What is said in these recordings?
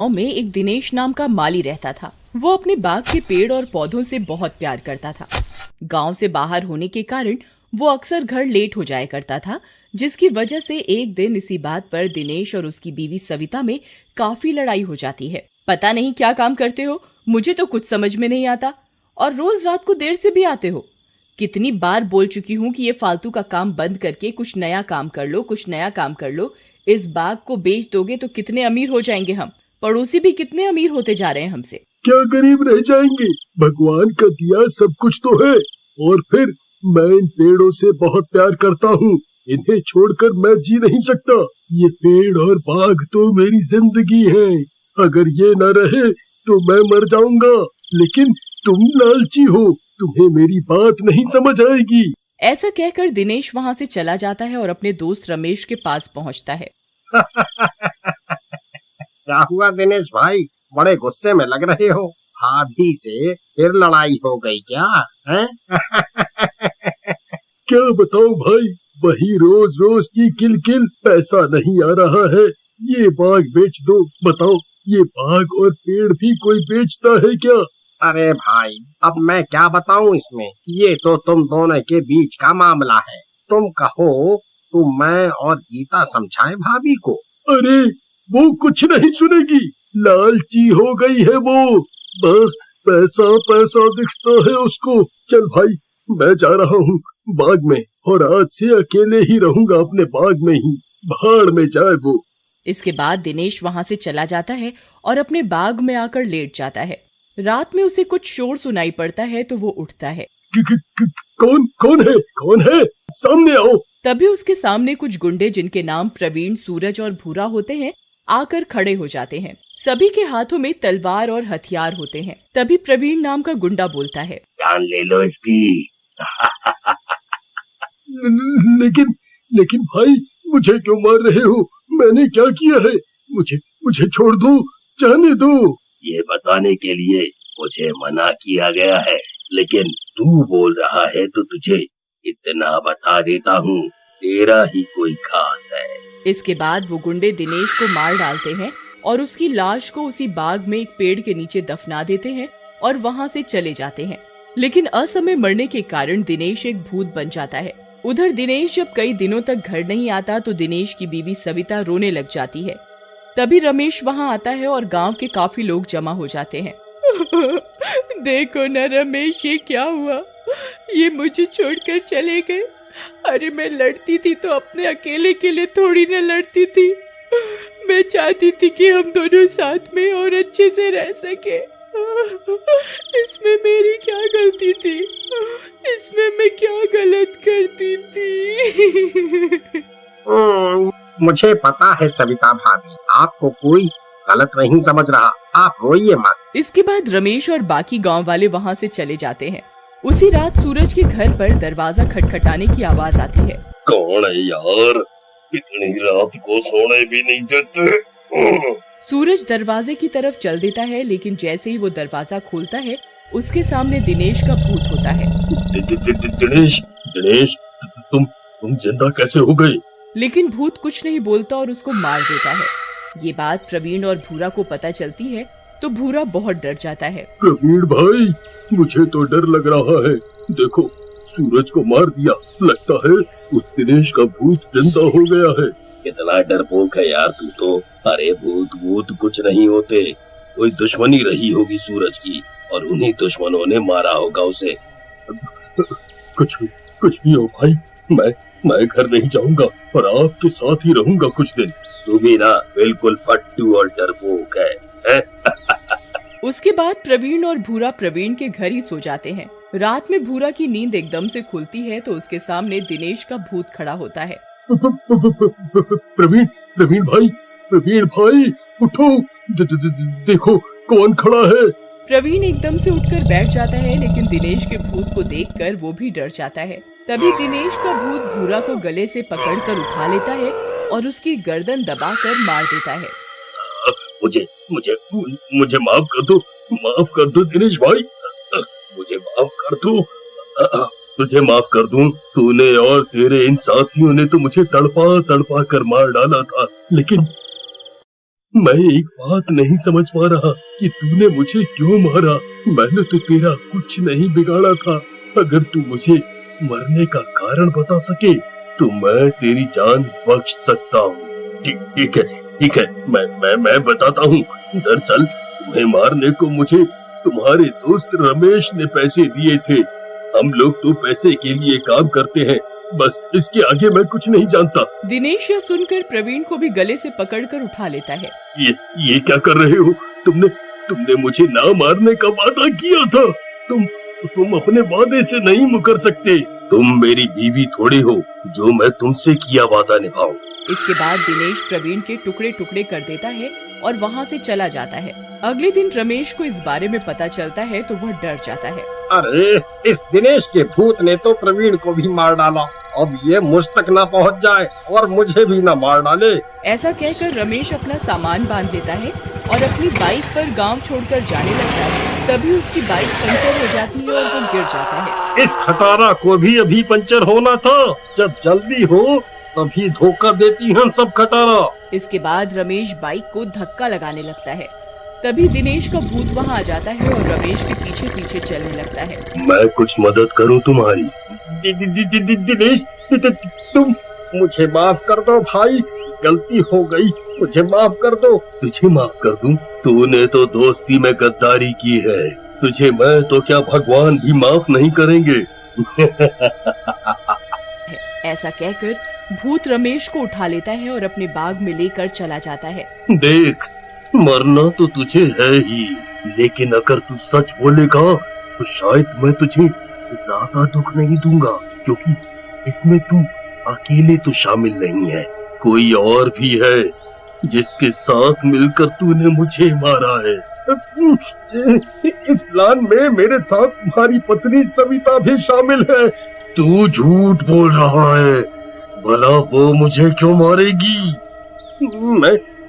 गांव में एक दिनेश नाम का माली रहता था। वो अपने बाग के पेड़ और पौधों से बहुत प्यार करता था। गांव से बाहर होने के कारण वो अक्सर घर लेट हो जाया करता था, जिसकी वजह से एक दिन इसी बात पर दिनेश और उसकी बीवी सविता में काफी लड़ाई हो जाती है। पता नहीं क्या काम करते हो, मुझे तो कुछ समझ में नहीं आता, और रोज रात को देर से भी आते हो। कितनी बार बोल चुकी हूँ कि ये फालतू का काम बंद करके कुछ नया काम कर लो, कुछ नया काम कर लो। इस बाग को बेच दोगे तो कितने अमीर हो जाएंगे हम, पड़ोसी भी कितने अमीर होते जा रहे हैं हमसे। क्या गरीब रह जाएंगे, भगवान का दिया सब कुछ तो है। और फिर मैं इन पेड़ों से बहुत प्यार करता हूँ, इन्हें छोड़कर मैं जी नहीं सकता। ये पेड़ और बाग तो मेरी जिंदगी है, अगर ये न रहे तो मैं मर जाऊंगा। लेकिन तुम लालची हो, तुम्हें मेरी बात नहीं समझ आएगी। ऐसा कहकर दिनेश वहाँ से चला जाता है और अपने दोस्त रमेश के पास पहुँचता है। क्या हुआ दिनेश भाई, बड़े गुस्से में लग रहे हो। भाभी से फिर लड़ाई हो गई क्या है? क्या बताऊं भाई, वही रोज रोज की किलकिल, पैसा नहीं आ रहा है, ये बाग बेच दो। बताओ, ये बाग और पेड़ भी कोई बेचता है क्या? अरे भाई, अब मैं क्या बताऊं इसमें, ये तो तुम दोनों के बीच का मामला है। तुम कहो तो मैं और गीता समझाएं भाभी को। अरे वो कुछ नहीं सुनेगी, लालची हो गई है वो, बस पैसा पैसा दिखता है उसको। चल भाई, मैं जा रहा हूँ बाग में, और आज से अकेले ही रहूंगा अपने बाग में ही, भाड़ में जाए वो। इसके बाद दिनेश वहाँ से चला जाता है और अपने बाग में आकर लेट जाता है। रात में उसे कुछ शोर सुनाई पड़ता है तो वो उठता है। कौन कौन है, सामने आओ। तभी उसके सामने कुछ गुंडे, जिनके नाम प्रवीण, सूरज और भूरा होते हैं, आकर खड़े हो जाते हैं। सभी के हाथों में तलवार और हथियार होते हैं। तभी प्रवीण नाम का गुंडा बोलता है, जान ले लो इसकी। लेकिन भाई, मुझे क्यों मार रहे हो? मैंने क्या किया है? मुझे छोड़ दो, जाने दो। ये बताने के लिए मुझे मना किया गया है, लेकिन तू बोल रहा है तो तुझे इतना बता देता हूँ, तेरा ही कोई खास है। इसके बाद वो गुंडे दिनेश को मार डालते हैं और उसकी लाश को उसी बाग में एक पेड़ के नीचे दफना देते हैं और वहाँ से चले जाते हैं। लेकिन असमय मरने के कारण दिनेश एक भूत बन जाता है। उधर दिनेश जब कई दिनों तक घर नहीं आता तो दिनेश की बीवी सविता रोने लग जाती है। तभी रमेश वहाँ आता है और गांव के काफी लोग जमा हो जाते हैं। देखो ना रमेश, ये क्या हुआ, ये मुझे छोड़कर चले गए। अरे मैं लड़ती थी तो अपने अकेले के लिए थोड़ी ना लड़ती थी, मैं चाहती थी कि हम दोनों साथ में और अच्छे से रह सके। इसमें मेरी क्या गलती थी, इसमें मैं क्या गलत करती थी? मुझे पता है सविता भाभी, आपको कोई गलत नहीं समझ रहा, आप रोइए मत। इसके बाद रमेश और बाकी गांव वाले वहां से चले जाते हैं। उसी रात सूरज के घर पर दरवाजा खटखटाने की आवाज आती है। कौन है यार, इतनी रात को सोने भी नहीं देते। सूरज दरवाजे की तरफ चल देता है, लेकिन जैसे ही वो दरवाजा खोलता है उसके सामने दिनेश का भूत होता है। दिनेश, तुम जिंदा कैसे हो गए? लेकिन भूत कुछ नहीं बोलता और उसको मार देता है। ये बात प्रवीण और भूरा को पता चलती है तो भूरा बहुत डर जाता है। प्रवीण भाई, मुझे तो डर लग रहा है। देखो, सूरज को मार दिया, लगता है उस दिनेश का भूत जिंदा हो गया है। कितना डरपोक है यार तू तो। अरे भूत कुछ नहीं होते, कोई दुश्मनी रही होगी सूरज की और उन्हीं दुश्मनों ने मारा होगा उसे। कुछ भी हो भाई, मैं घर नहीं जाऊंगा और आपके साथ ही रहूंगा कुछ दिन। तू भी ना बिल्कुल फट्टू और डरपोक है। उसके बाद प्रवीण और भूरा प्रवीण के घर ही सो जाते हैं। रात में भूरा की नींद एकदम से खुलती है तो उसके सामने दिनेश का भूत खड़ा होता है। प्रवीण भाई उठो, देखो कौन खड़ा है। प्रवीण एकदम से उठकर बैठ जाता है, लेकिन दिनेश के भूत को देखकर वो भी डर जाता है। तभी दिनेश का भूत भूरा को गले से पकड़कर उठा लेता है और उसकी गर्दन दबाकर मार देता है। मुझे माफ कर दो दिनेश भाई, मुझे माफ कर दो। तुझे माफ कर दूं, तूने और तेरे इन साथियों ने तो मुझे तड़पा कर मार डाला था, लेकिन मैं एक बात नहीं समझ पा रहा कि तूने मुझे क्यों मारा। मैंने तो तेरा कुछ नहीं बिगाड़ा था। अगर तू मुझे मरने का कारण बता सके तो मैं तेरी जान बख्श सकता हूँ। ठीक है, मैं बताता हूँ। दरअसल तुम्हें मारने को मुझे तुम्हारे दोस्त रमेश ने पैसे दिए थे। हम लोग तो पैसे के लिए काम करते हैं, बस इसके आगे मैं कुछ नहीं जानता। दिनेश यह सुनकर प्रवीण को भी गले से पकड़कर उठा लेता है। ये क्या कर रहे हो? तुमने मुझे ना मारने का वादा किया था। तुम अपने वादे से नहीं मुकर सकते। तुम मेरी बीवी थोड़ी हो जो मैं तुमसे किया वादा निभाऊं। इसके बाद दिनेश प्रवीण के टुकड़े टुकड़े कर देता है और वहाँ से चला जाता है। अगले दिन रमेश को इस बारे में पता चलता है तो वह डर जाता है। अरे, इस दिनेश के भूत ने तो प्रवीण को भी मार डाला। अब ये मुझ तक ना पहुंच जाए और मुझे भी ना मार डाले। ऐसा कहकर रमेश अपना सामान बांध लेता है और अपनी बाइक पर गांव छोड़कर जाने लगता है। तभी उसकी बाइक पंचर हो जाती है और वो गिर जाता है। इस खटारा को भी अभी पंचर होना था। जब जल्दी हो तभी धोखा देती हैं सब खटारा। इसके बाद रमेश बाइक को धक्का लगाने लगता है। तभी दिनेश का भूत वहाँ आ जाता है और रमेश के पीछे पीछे चलने लगता है। मैं कुछ मदद करूं तुम्हारी? दिनेश, तुम मुझे माफ कर दो भाई, गलती हो गई, मुझे माफ कर दो। तुझे माफ कर दूं? तूने तो दोस्ती में गद्दारी की है। तुझे मैं तो क्या भगवान भी माफ नहीं करेंगे। ऐसा कहकर भूत रमेश को उठा लेता है और अपने बाग में लेकर चला जाता है। देख, मरना तो तुझे है ही, लेकिन अगर तू सच बोलेगा तो शायद मैं तुझे ज्यादा दुख नहीं दूंगा, क्योंकि इसमें तू अकेले तो शामिल नहीं है, कोई और भी है जिसके साथ मिलकर तूने मुझे मारा है। इस प्लान में मेरे साथ तुम्हारी पत्नी सविता भी शामिल है। तू झूठ बोल रहा है। भला वो मुझे क्यों मारेगी?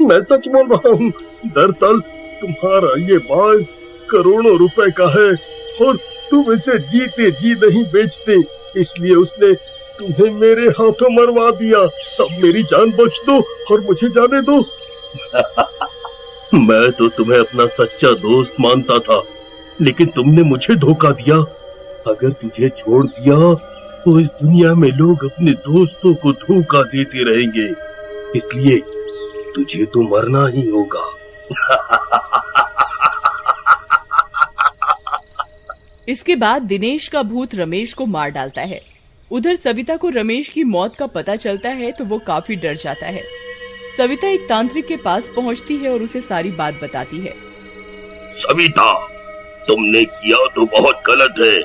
मैं सच बोल रहा हूँ। दरअसल तुम्हारा ये बाग करोड़ों रुपए का है और तुम इसे जीते जी नहीं बेचते, इसलिए उसने तुम्हें मेरे हाथों मरवा दिया। अब मेरी जान बख्श दो और मुझे जाने दो। मैं तो तुम्हें अपना सच्चा दोस्त मानता था, लेकिन तुमने मुझे धोखा दिया। अगर तुझे छोड़ दिया तो इस दुनिया में लोग अपने दोस्तों को धोखा देते रहेंगे, इसलिए तुझे तो मरना ही होगा। इसके बाद दिनेश का भूत रमेश को मार डालता है। उधर सविता को रमेश की मौत का पता चलता है तो वो काफी डर जाता है। सविता एक तांत्रिक के पास पहुंचती है और उसे सारी बात बताती है। सविता, तुमने किया तो बहुत गलत है,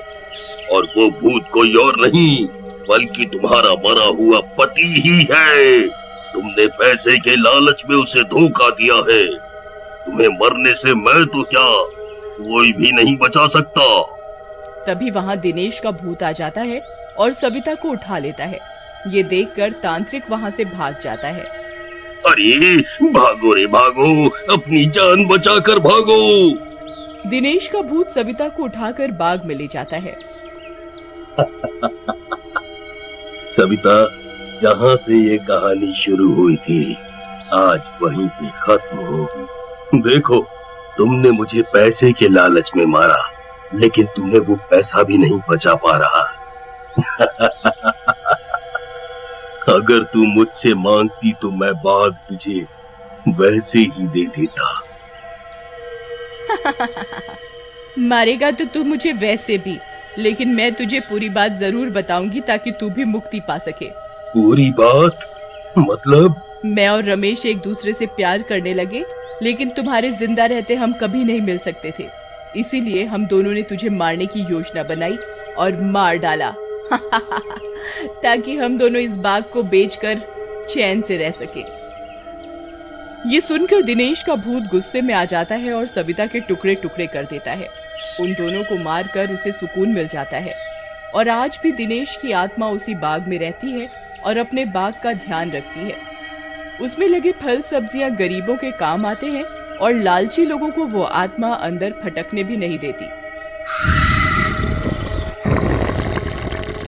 और वो भूत कोई और नहीं बल्कि तुम्हारा मरा हुआ पति ही है। तुमने पैसे के लालच में उसे धोखा दिया है। तुम्हें मरने से मैं तो क्या, कोई भी नहीं बचा सकता। तभी वहाँ दिनेश का भूत आ जाता है और सविता को उठा लेता है। ये देखकर तांत्रिक वहाँ से भाग जाता है। अरे भागो रे भागो, अपनी जान बचाकर भागो। दिनेश का भूत सविता को उठाकर बाग में ले जाता है। सविता, जहाँ से ये कहानी शुरू हुई थी आज वहीं पे खत्म होगी। देखो, तुमने मुझे पैसे के लालच में मारा, लेकिन तुम्हें वो पैसा भी नहीं बचा पा रहा। अगर तू मुझसे मांगती तो मैं बाग तुझे वैसे ही दे देता। मारेगा तो तू मुझे वैसे भी, लेकिन मैं तुझे पूरी बात जरूर बताऊंगी ताकि तू भी मुक्ति पा सके। पूरी बात? मतलब? मैं और रमेश एक दूसरे से प्यार करने लगे, लेकिन तुम्हारे जिंदा रहते हम कभी नहीं मिल सकते थे। इसीलिए हम दोनों ने तुझे मारने की योजना बनाई और मार डाला। ताकि हम दोनों इस बाग को बेचकर चैन से रह सके। ये सुनकर दिनेश का भूत गुस्से में आ जाता है और सविता के टुकड़े टुकड़े कर देता है। उन दोनों को मारकर उसे सुकून मिल जाता है और आज भी दिनेश की आत्मा उसी बाग में रहती है और अपने बाग का ध्यान रखती है। उसमें लगे फल सब्जियां गरीबों के काम आते हैं और लालची लोगों को वो आत्मा अंदर फटकने भी नहीं देती।